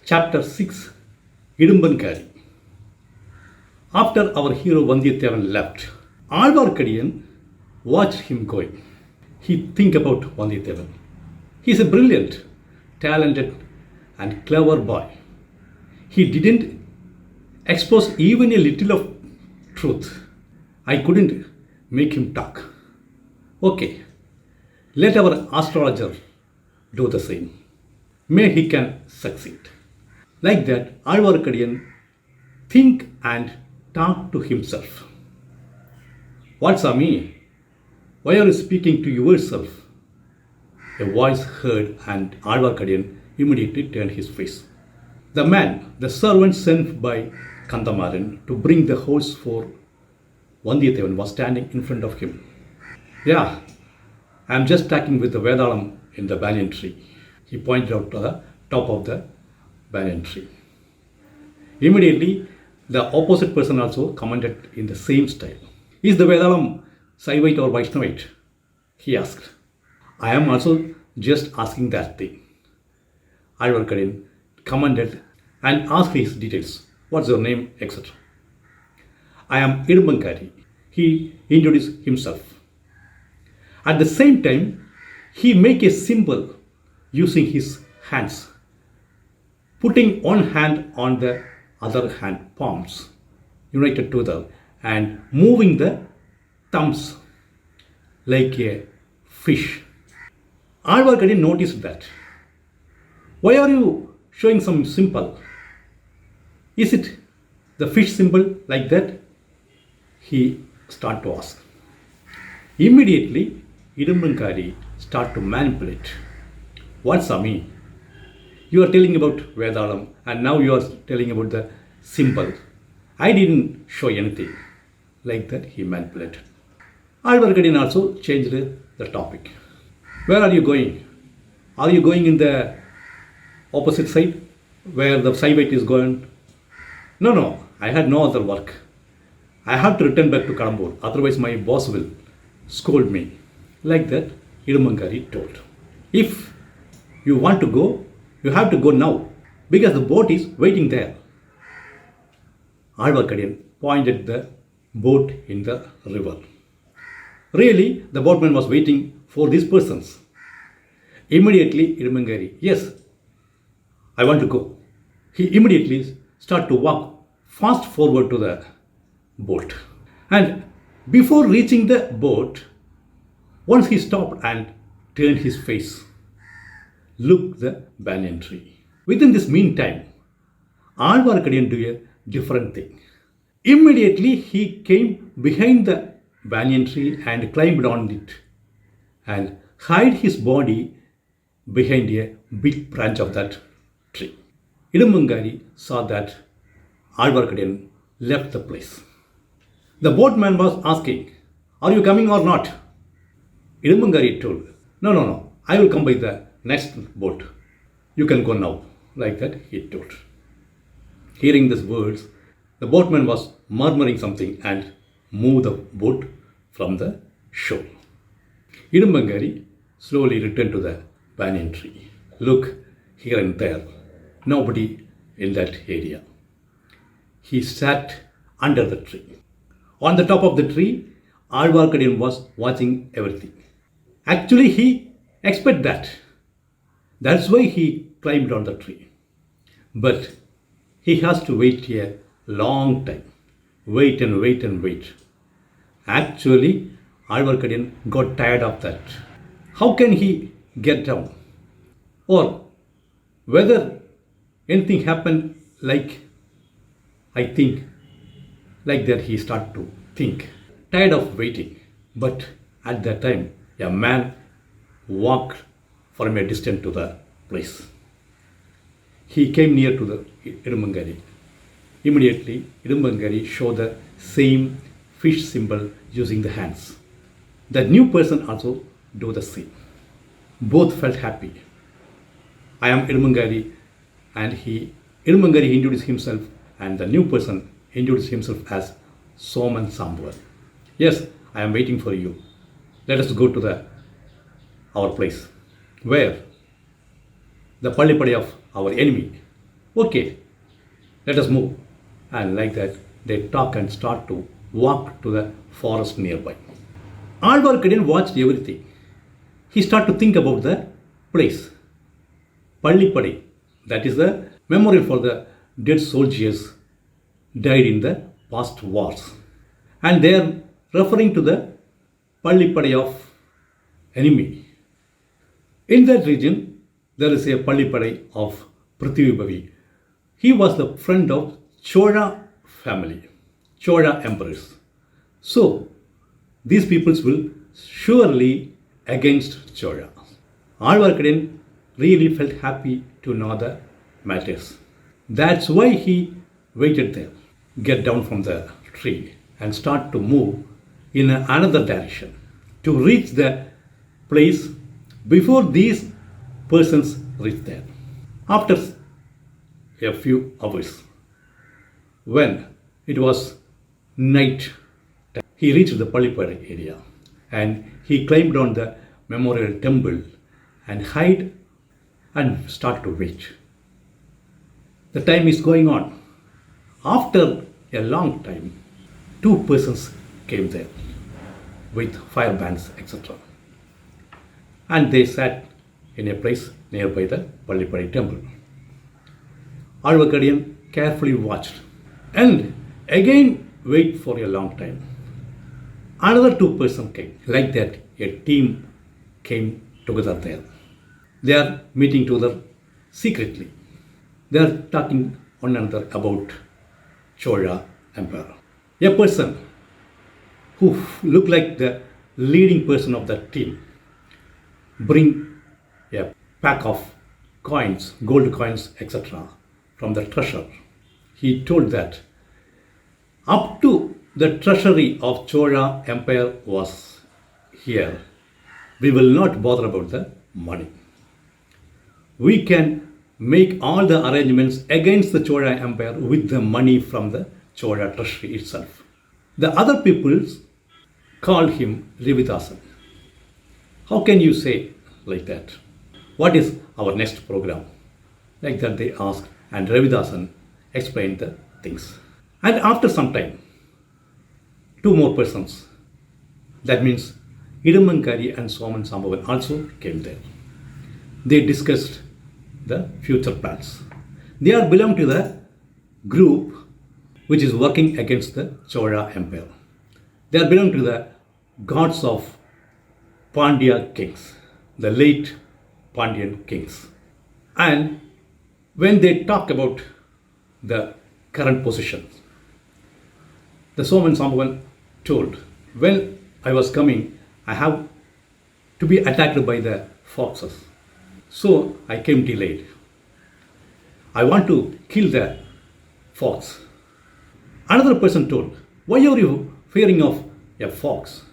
Chapter 6 Idumbankaari. After our hero Vandiyathevan left, Alvarkadiyan watched him going. He think about Vandiyathevan. He is a brilliant, talented and clever boy. He didn't expose even a little of truth. I couldn't make him talk. Okay, let our astrologer do the same. May he can succeed. Like that, Alvarkadiyan think and talk to himself. What's Swami? Why are you speaking to yourself? A voice heard and Alvarkadiyan immediately turned his face. The man, the servant sent by Kandamaran to bring the horse for Vandiyathevan was standing in front of him. Yeah, I am just talking with the Vedalam in the banyan tree. He pointed out to the top of the banyan tree. Immediately, the opposite person also commented in the same style. Is the Vedalam Saivite or Vaishnavite? He asked. I am also just asking that thing. Alvarkadiyan commented and asked his details. What's your name, etc. I am Idumbankaari. He introduced himself. At the same time, he make a symbol using his hands, putting one hand on the other hand palms united together and moving the thumbs like a fish. Alvarkadiyan noticed that. Why are you showing some symbol? Is it the fish symbol like that? He started to ask. Immediately, Idumbankaari started to manipulate. What Swami? You are telling about Vedalam and now you are telling about the symbol. I didn't show anything. Like that, he manipulated. Alvarkadiyan also changed the topic. Where are you going? Are you going in the opposite side where the Saivite is going? No, I had no other work. I have to return back to Kadambur, otherwise my boss will scold me. Like that, Idumbankaari told. If you want to go, you have to go now because the boat is waiting there. Alvarkadiyan pointed the boat in the river. Really, the boatman was waiting for these persons. Immediately, Idumbankaari, yes, I want to go. He immediately started to walk fast forward to the boat. And before reaching the boat, once he stopped and turned his face, looked the banyan tree. Within this meantime, Alvarkadiyan do a different thing. Immediately he came behind the banyan tree and climbed on it and hid his body behind a big branch of that tree. Idumbankaari saw that Alvarkadiyan left the place. The boatman was asking, are you coming or not? Idumbankaari told, no, I will come by the next boat. You can go now. Like that he told. Hearing these words, the boatman was murmuring something and moved the boat from the shore. Idumbankaari slowly returned to the banyan tree. Look here and there. Nobody in that area. He sat under the tree. On the top of the tree, Alvarkadiyan was watching everything. Actually, he expected that. That's why he climbed on the tree. But he has to wait a long time. Wait and wait and wait. Actually, Alvarkadiyan got tired of that. How can he get down? Or whether anything happened like, I think, like that he started to think. Tired of waiting. But at that time, a man walked from a distance to the place. He came near to the Idumbankaari. Immediately, Idumbankaari showed the same fish symbol using the hands. The new person also do the same. Both felt happy. I am Idumbankaari, and Idumbankaari introduced himself, and the new person introduced himself as Soman Sambhavan. Yes, I am waiting for you. Let us go to our place. Where? The Pallippadi of our enemy. Okay, let us move. And like that, they talk and start to walk to the forest nearby. Alvarkadiyan watched everything. He started to think about the place. Pallipadi, that is the memorial for the dead soldiers died in the past wars. And they are referring to the Pallipadi of enemy. In that region, there is a Pallipadi of Prithvibavi. He was the friend of Chola family, Chola emperors. So, these peoples will surely against Chola. Alvarkadiyan really felt happy to know the matters. That's why he waited there, get down from the tree and start to move in another direction to reach the place before these persons reach there. After a few hours, when it was night, he reached the Pallipadi area and he climbed on the memorial temple and hid and start to wait. The time is going on. After a long time, two persons came there with fire bands, etc. And they sat in a place nearby the Pallipadi temple. Alvarkadiyan carefully watched and again wait for a long time. Another two persons came. Like that, a team came together there. They are meeting together secretly. They are talking one another about Chola Empire. A person who looked like the leading person of that team bring a pack of coins, gold coins, etc. from the treasure. He told that up to the treasury of Chola Empire was here, we will not bother about the money. We can make all the arrangements against the Chola Empire with the money from the Chola treasury itself. The other peoples called him Ravidasan. How can you say like that? What is our next program? Like that they asked, and Ravidasan explained the things. And after some time, two more persons, that means Idumbankaari and Soman Sambhavan also came there. They discussed the future plans. They are belong to the group which is working against the Chola Empire. They are belong to the gods of Pandya kings, the late Pandyan kings. And when they talk about the current positions, the Soman Sambhavan told, when I was coming, I have to be attacked by the foxes. So I came delayed. I want to kill the fox. Another person told, why are you fearing of a fox?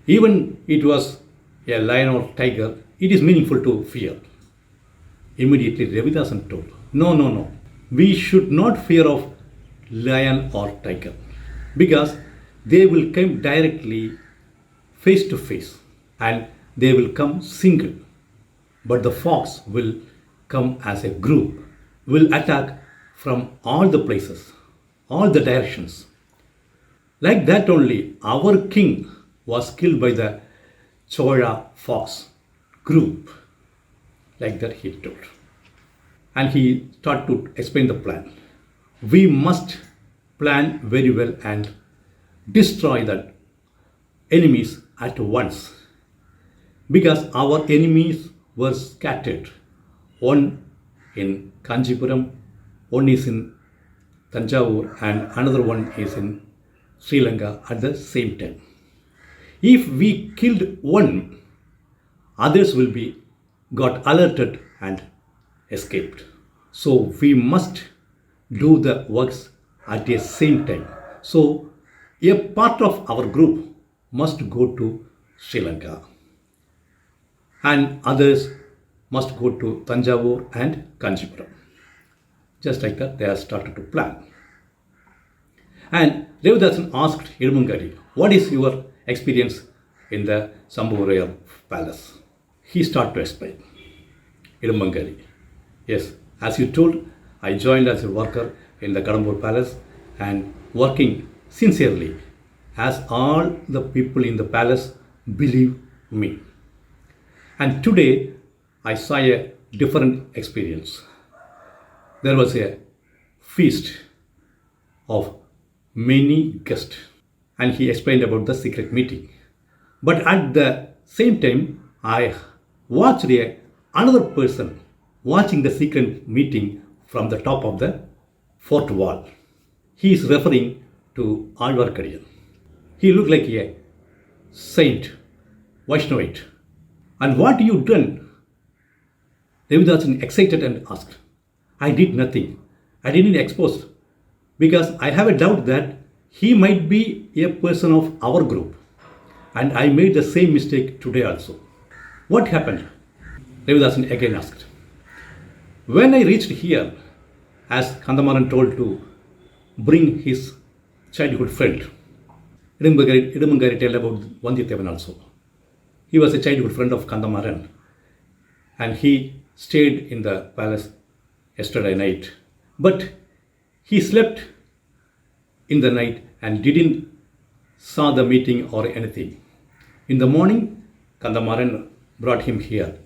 Even it was a lion or tiger, it is meaningful to fear. Immediately Ravidasan told, no. We should not fear of lion or tiger because they will come directly face to face and they will come single. But the fox will come as a group, will attack from all the places, all the directions. Like that only, our king was killed by the Chola fox group. Like that he told. And he started to explain the plan. We must plan very well and destroy the enemies at once. Because our enemies were scattered. One in Kanchipuram, one is in Tanjavur, and another one is in Sri Lanka at the same time. If we killed one, others will be got alerted and escaped. So we must do the works at the same time. So a part of our group must go to Sri Lanka and others must go to Tanjavur and Kanchipuram. Just like that, they have started to plan. And Ravidasan asked Idumbankaari, what is your experience in the Sambhavaraya palace? He started to explain. Idumbankaari, yes, as you told, I joined as a worker in the Kadambur Palace and working sincerely as all the people in the palace believe me. And today I saw a different experience. There was a feast of many guests and he explained about the secret meeting. But at the same time, I watched another person watching the secret meeting from the top of the fourth wall. He is referring to Alvarkadiyan. He looked like a saint, Vaishnavite. And what you done? Ravidasan excited and asked. I did nothing. I didn't expose because I have a doubt that he might be a person of our group. And I made the same mistake today also. What happened? Ravidasan again asked. When I reached here, as Kandamaran told to bring his childhood friend, Idumbankaari tell about Vandiyathevan also. He was a childhood friend of Kandamaran and he stayed in the palace yesterday night. But he slept in the night and didn't saw the meeting or anything. In the morning, Kandamaran brought him here.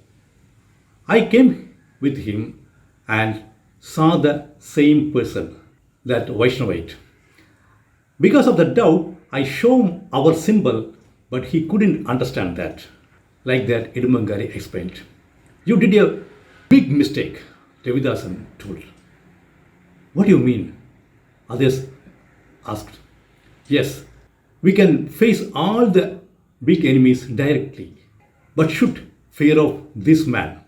I came with him and saw the same person, that Vaishnavite. Because of the doubt, I showed our symbol, but he couldn't understand that. Like that, Idumbankaari explained. You did a big mistake, Ravidasan told. What do you mean? Others asked. Yes, we can face all the big enemies directly, but should fear of this man.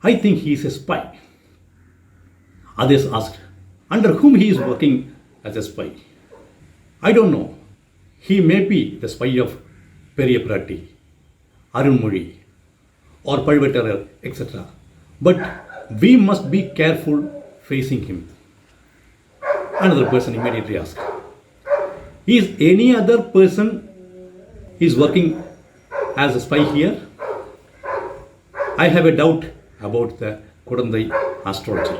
I think he is a spy. Others asked, under whom he is working as a spy? I don't know. He may be the spy of Periyaprati, Arunmozhi, or Palvetarar, etc. But we must be careful facing him. Another person immediately asked, is any other person is working as a spy here? I have a doubt about the Kodandai astrology.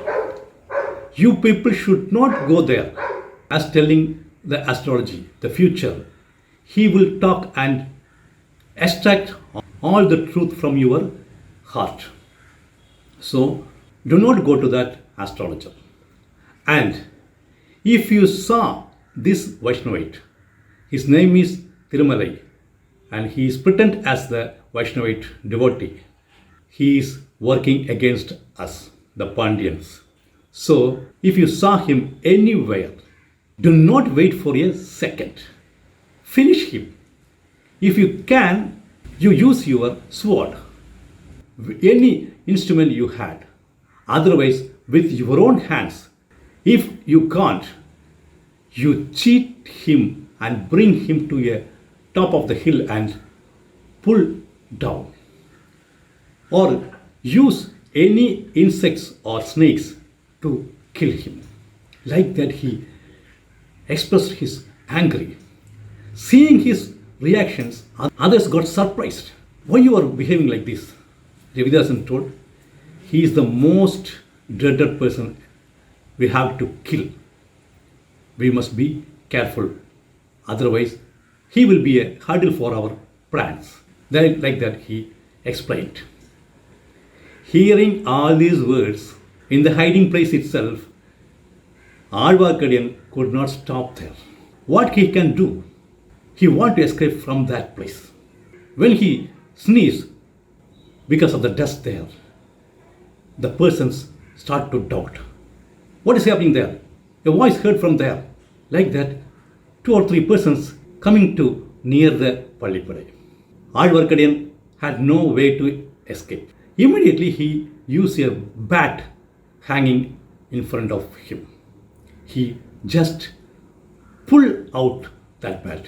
You people should not go there as telling the astrology, the future. He will talk and extract all the truth from your heart. So do not go to that astrologer. And if you saw this Vaishnavite, his name is Tirumalai and he is pretend as the Vaishnavite devotee. He is working against us, the Pandyans. So if you saw him anywhere, do not wait for a second. Finish him. If you can, you use your sword, any instrument you had. Otherwise, with your own hands. If you can't, you cheat him and bring him to a top of the hill and pull down. Or use any insects or snakes to kill him. Like that he expressed his anger. Seeing his reactions, others got surprised. Why you are behaving like this? Ravidasan told, he is the most dreaded person we have to kill. We must be careful. Otherwise, he will be a hurdle for our plans. Then, like that, he explained. Hearing all these words in the hiding place itself, Alvarkadiyan could not stop there. What he can do? He wanted to escape from that place. When he sneezed, because of the dust there, the persons start to doubt. What is happening there? A voice heard from there. Like that, 2 or 3 persons coming to near the Pallipadai. Alvarkadiyan had no way to escape. Immediately he used a bat hanging in front of him. He just pulled out that bat.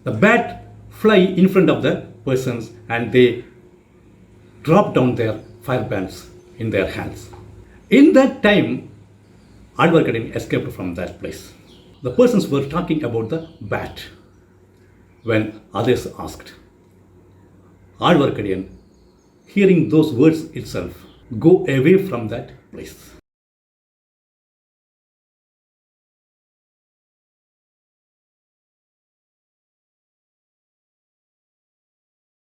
The bat fly in front of the persons and they drop down their fire bands in their hands. In that time, Alvarkadiyan escaped from that place. The persons were talking about the bat when others asked. Alvarkadiyan, hearing those words itself, go away from that place.